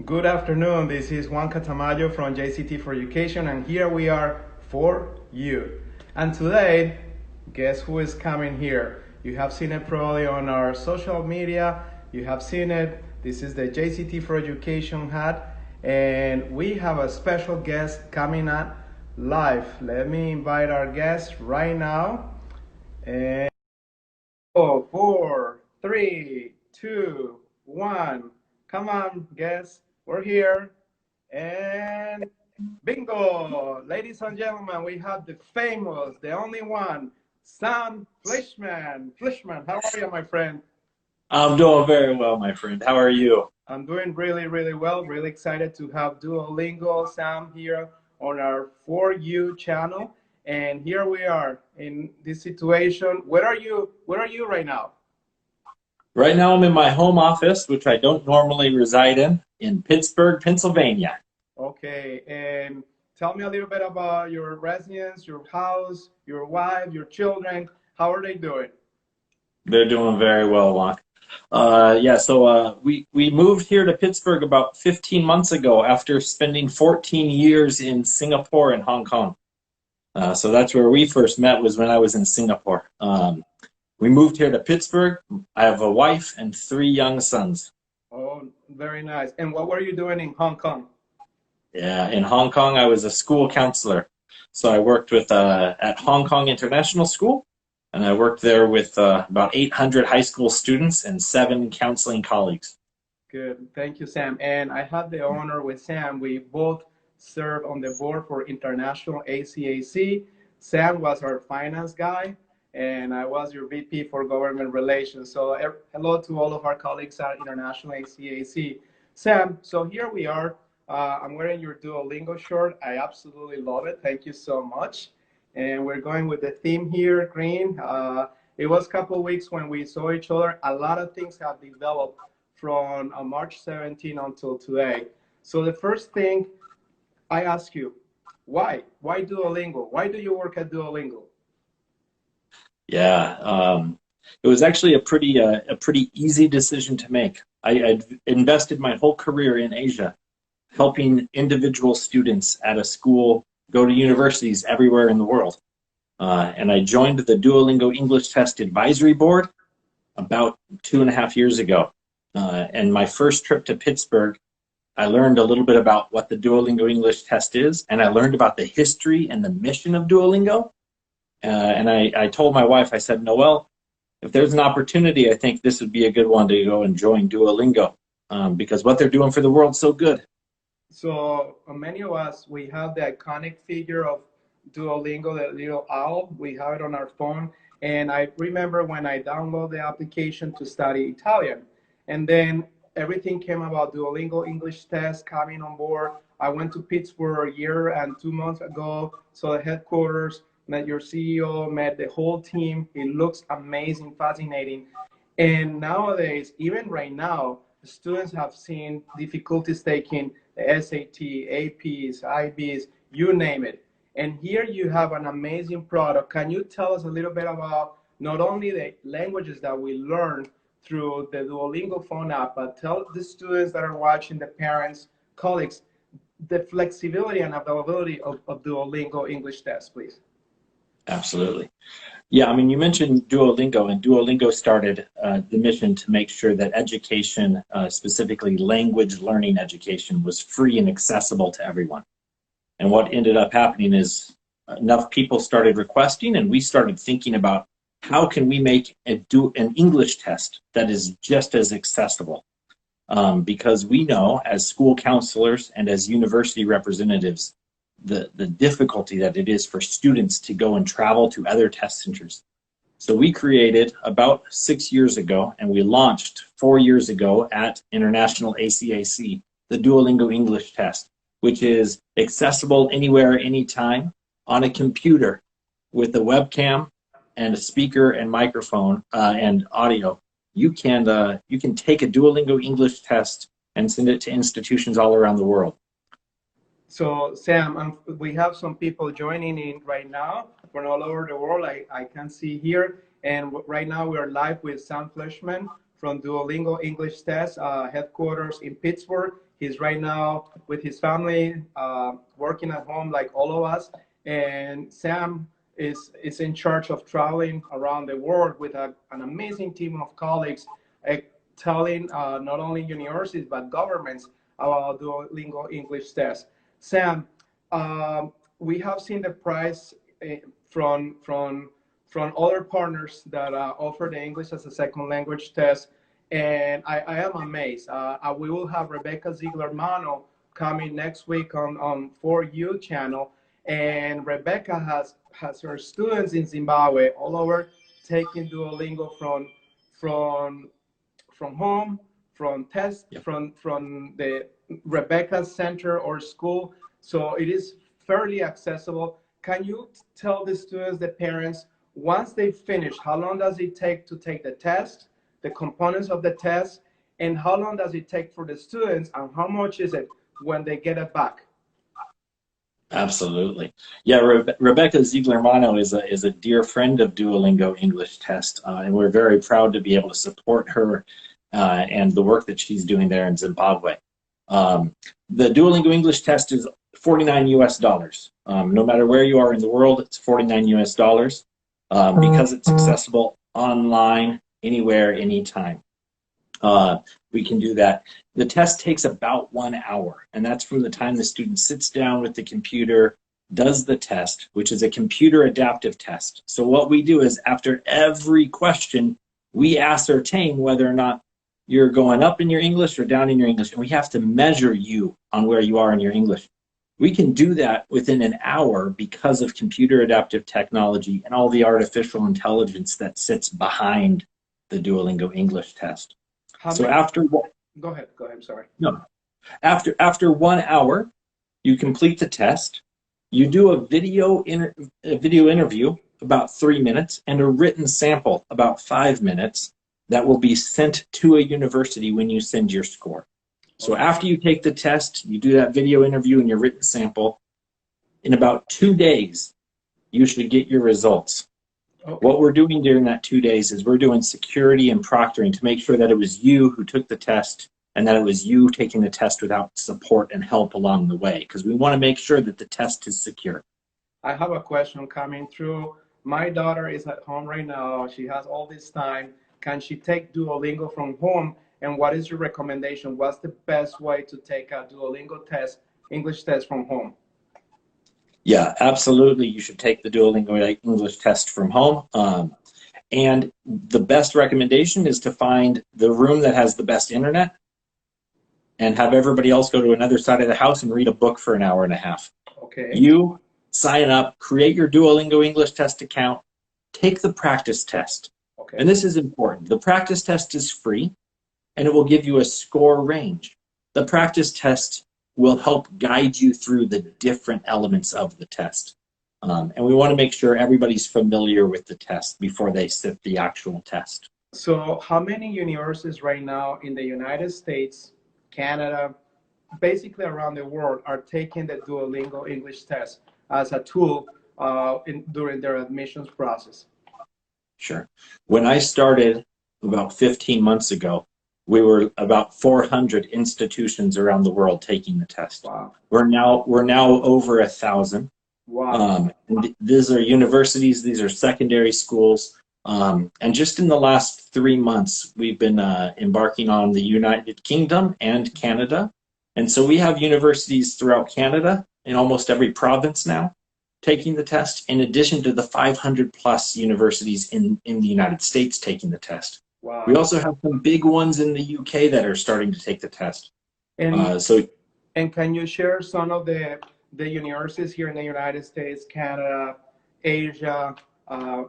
Good afternoon. This is Juank Tamayo from JCT for Education, and here we are for you. And today, guess who is coming here? You have seen it probably on our social media. You have seen it. This is the JCT for Education hat, and we have a special guest coming up live. Let me invite our guest right now. And oh, 4, 3, 2, 1. Come on, guests. We're here. And bingo! Ladies and gentlemen, we have the famous, the only one, Sam Fleischmann. Fleischmann, how are you, my friend? I'm doing very well, my friend. How are you? I'm doing really, really well. Really excited to have Duolingo Sam here on our For You channel. And here we are in this situation. Where are you right now? Right now, I'm in my home office, which I don't normally reside in Pittsburgh, Pennsylvania. Okay, and tell me a little bit about your residence, your house, your wife, your children. How are they doing? They're doing very well, Juan. We moved here to Pittsburgh about 15 months ago after spending 14 years in Singapore and Hong Kong. So that's where we first met, was when I was in Singapore. We moved here to Pittsburgh. I have a wife and 3 young sons. Oh, very nice. And what were you doing in Hong Kong? Yeah, in Hong Kong, I was a school counselor. So I worked with at Hong Kong International School, and I worked there with about 800 high school students and 7 counseling colleagues. Good. Thank you, Sam. And I had the honor with Sam. We both served on the board for International ACAC. Sam was our finance guy, and I was your VP for government relations. So hello to all of our colleagues at International ACAC. Sam, so here we are. I'm wearing your Duolingo shirt. I absolutely love it. Thank you so much. And we're going with the theme here, green. It was a couple of weeks when we saw each other. A lot of things have developed from March 17 until today. So the first thing I ask you, why? Why Duolingo? Why do you work at Duolingo? Yeah, it was actually a pretty easy decision to make. I'd invested my whole career in Asia, helping individual students at a school go to universities everywhere in the world. And I joined the Duolingo English Test Advisory Board about 2.5 years ago. And my first trip to Pittsburgh, I learned a little bit about what the Duolingo English Test is, and I learned about the history and the mission of Duolingo. And I told my wife, I said, Noelle, if there's an opportunity, I think this would be a good one to go and join Duolingo, because what they're doing for the world's so good. So many of us, we have the iconic figure of Duolingo, the little owl. We have it on our phone. And I remember when I downloaded the application to study Italian, and then everything came about Duolingo English Test coming on board. I went to Pittsburgh a year and 2 months ago, saw the headquarters, met your CEO, met the whole team. It looks amazing, fascinating. And nowadays, even right now, students have seen difficulties taking the SAT, APs, IBs, you name it. And here you have an amazing product. Can you tell us a little bit about not only the languages that we learn through the Duolingo phone app, but tell the students that are watching, the parents, colleagues, the flexibility and availability of Duolingo English Test, please. Absolutely. Yeah, I mean, you mentioned Duolingo, and Duolingo started the mission to make sure that education, specifically language learning education, was free and accessible to everyone. And what ended up happening is enough people started requesting, and we started thinking about how can we make an English test that is just as accessible. Because we know, as school counselors and as university representatives, the difficulty that it is for students to go and travel to other test centers. So we created about 6 years ago, and we launched 4 years ago at International ACAC, the Duolingo English Test, which is accessible anywhere, anytime, on a computer with a webcam and a speaker and microphone and audio. You can take a Duolingo English test and send it to institutions all around the world. So Sam, we have some people joining in right now from all over the world. I can see here. And right now we are live with Sam Fleischmann from Duolingo English Test headquarters in Pittsburgh. He's right now with his family, working at home like all of us. And Sam is in charge of traveling around the world with an amazing team of colleagues, telling not only universities but governments about Duolingo English Test. Sam, we have seen the price from other partners that offer the English as a second language test, and I am amazed. We will have Rebecca Ziegler-Mano coming next week on 4U channel, and Rebecca has her students in Zimbabwe all over taking Duolingo from home, from test, yep, from the Rebecca Center or school. So it is fairly accessible. Can you tell the students, the parents, once they finish, how long does it take to take the test, the components of the test, and how long does it take for the students, and how much is it when they get it back? Absolutely. Yeah, Rebecca Ziegler-Mano is a dear friend of Duolingo English Test, and we're very proud to be able to support her and the work that she's doing there in Zimbabwe. The Duolingo English Test is $49 US. No matter where you are in the world, it's $49 US because it's accessible online, anywhere, anytime. We can do that. The test takes about 1 hour, and that's from the time the student sits down with the computer, does the test, which is a computer adaptive test. So what we do is after every question, we ascertain whether or not you're going up in your English or down in your English, and we have to measure you on where you are in your English. We can do that within an hour because of computer adaptive technology and all the artificial intelligence that sits behind the Duolingo English Test. So after go ahead, I'm sorry. No. After 1 hour, you complete the test. You do a video interview about 3 minutes and a written sample about 5 minutes that will be sent to a university when you send your score. So after you take the test, you do that video interview and your written sample. In about 2 days, you should get your results. Okay. What we're doing during that 2 days is we're doing security and proctoring to make sure that it was you who took the test and that it was you taking the test without support and help along the way, because we want to make sure that the test is secure. I have a question coming through. My daughter is at home right now. She has all this time. Can she take Duolingo from home? And what is your recommendation? What's the best way to take a Duolingo test, English test from home? Yeah, absolutely. You should take the Duolingo English Test from home. And the best recommendation is to find the room that has the best internet and have everybody else go to another side of the house and read a book for an hour and a half. Okay. You sign up, create your Duolingo English Test account, take the practice test. Okay. And this is important. The practice test is free, and it will give you a score range. The practice test will help guide you through the different elements of the test. And we want to make sure everybody's familiar with the test before they sit the actual test. So how many universities right now in the United States, Canada, basically around the world are taking the Duolingo English Test as a tool during their admissions process? Sure. When I started about 15 months ago, we were about 400 institutions around the world taking the test. Wow. We're now over 1,000. Wow. These are universities, these are secondary schools. And just in the last 3 months, we've been embarking on the United Kingdom and Canada. And so we have universities throughout Canada in almost every province now taking the test, in addition to the 500 plus universities in the United States taking the test. Wow. We also have some big ones in the UK that are starting to take the test. And can you share some of the universities here in the United States, Canada, Asia,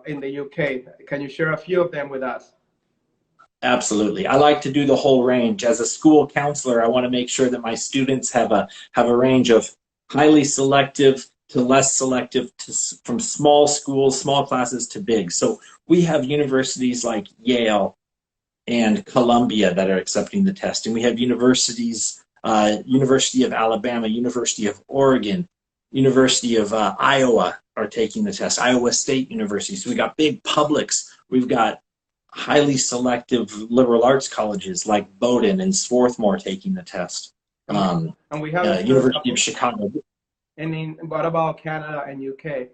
in the UK? Can you share a few of them with us? Absolutely. I like to do the whole range. As a school counselor, I want to make sure that my students have a range of highly selective to less selective, from small schools, small classes to big. So we have universities like Yale and Columbia that are accepting the test. And we have universities, University of Alabama, University of Oregon, University of Iowa are taking the test, Iowa State University. So we got big publics. We've got highly selective liberal arts colleges like Bowdoin and Swarthmore taking the test. And we have University of Chicago. And what about Canada and UK?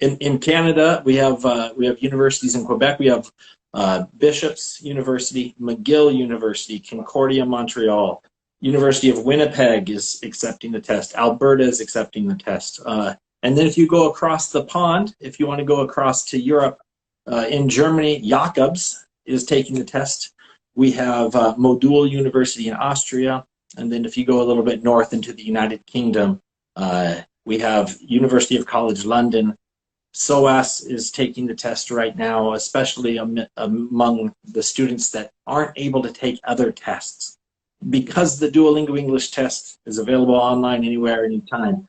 In Canada, we have universities in Quebec. We have Bishop's University, McGill University, Concordia Montreal, University of Winnipeg is accepting the test. Alberta is accepting the test. And then if you go across the pond, if you want to go across to Europe, in Germany, Jakobs is taking the test. We have Modul University in Austria. And then if you go a little bit north into the United Kingdom, we have University of College London. SOAS is taking the test right now, especially among the students that aren't able to take other tests. Because the Duolingo English Test is available online anywhere, anytime,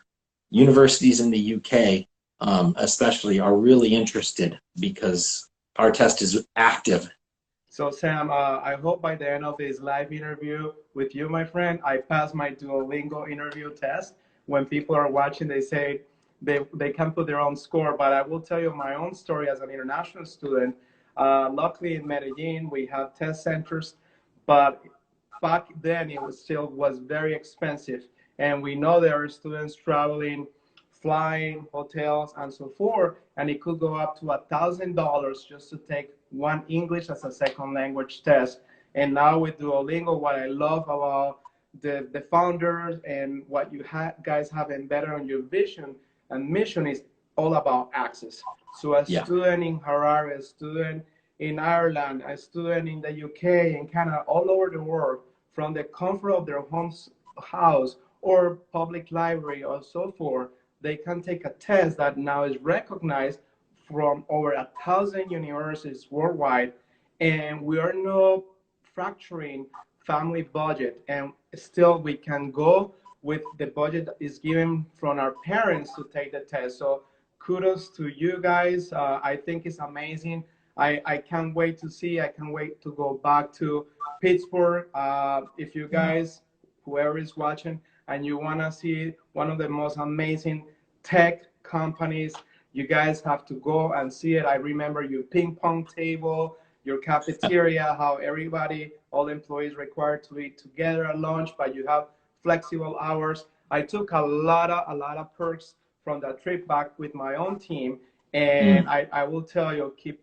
universities in the UK especially are really interested because our test is active. So Sam, I hope by the end of this live interview with you, my friend, I passed my Duolingo interview test. When people are watching, they say they can put their own score, but I will tell you my own story as an international student. Luckily in Medellin, we have test centers, but back then it was very expensive. And we know there are students traveling, flying, hotels, and so forth, and it could go up to $1,000 just to take one English as a second language test. And now with Duolingo, what I love about the founders and what you guys have embedded on your vision and mission is all about access. So a student in Harare, a student in Ireland, a student in the UK, in Canada, all over the world, from the comfort of their house or public library or so forth, they can take a test that now is recognized from over 1,000 universities worldwide, and we are not fracturing family budget, and still we can go with the budget that is given from our parents to take the test. So kudos to you guys. I think it's amazing. I can't wait to see. I can't wait to go back to Pittsburgh. If you guys, whoever is watching, and you want to see one of the most amazing tech companies, you guys have to go and see it. I remember your ping pong table, your cafeteria, how everybody, all employees required to eat together at lunch, but you have flexible hours. I took a lot of perks from that trip back with my own team, and I will tell you, keep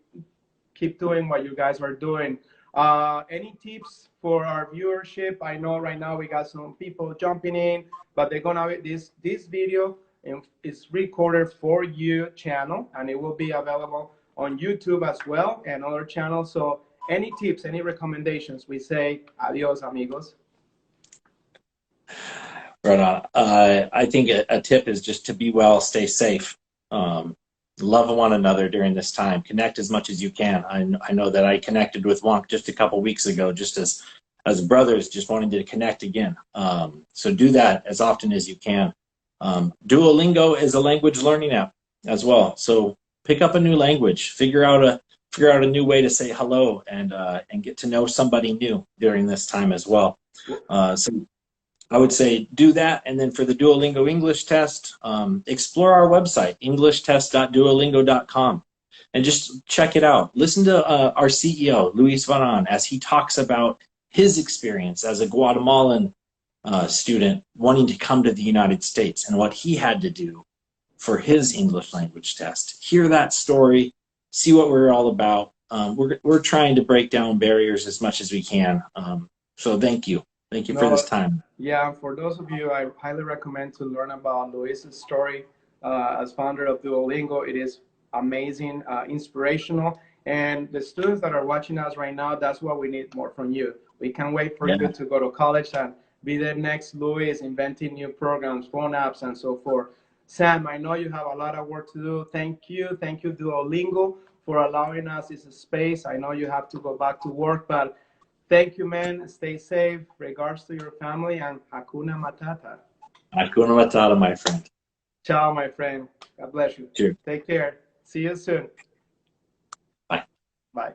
doing what you guys are doing. Any tips for our viewership? I know right now we got some people jumping in, but they're gonna this video is recorded for you channel, and it will be available on YouTube as well and other channels. So any tips, any recommendations? We say adios, amigos. Right on. I think a tip is just to be well, stay safe. Love one another during this time. Connect as much as you can. I know that I connected with Juank just a couple weeks ago, just as brothers, just wanting to connect again. So do that as often as you can. Duolingo is a language learning app as well. So pick up a new language, figure out a new way to say hello, and get to know somebody new during this time as well. So I would say do that. And then for the Duolingo English test, explore our website, englishtest.duolingo.com, and just check it out. Listen to our CEO, Luis Varan, as he talks about his experience as a Guatemalan student wanting to come to the United States and what he had to do for his English language test. Hear that story, see what we're all about. We're trying to break down barriers as much as we can. So thank you. Thank you for this time. Yeah, for those of you, I highly recommend to learn about Luis's story as founder of Duolingo. It is amazing, inspirational. And the students that are watching us right now, that's what we need more from you. We can't wait for you to go to college and be the next Luis, inventing new programs, phone apps, and so forth. Sam, I know you have a lot of work to do. Thank you, Duolingo, for allowing us this space. I know you have to go back to work, but thank you, man. Stay safe. Regards to your family, and Hakuna Matata. Hakuna Matata, my friend. Ciao, my friend. God bless you. Cheers. Take care. See you soon. Bye. Bye.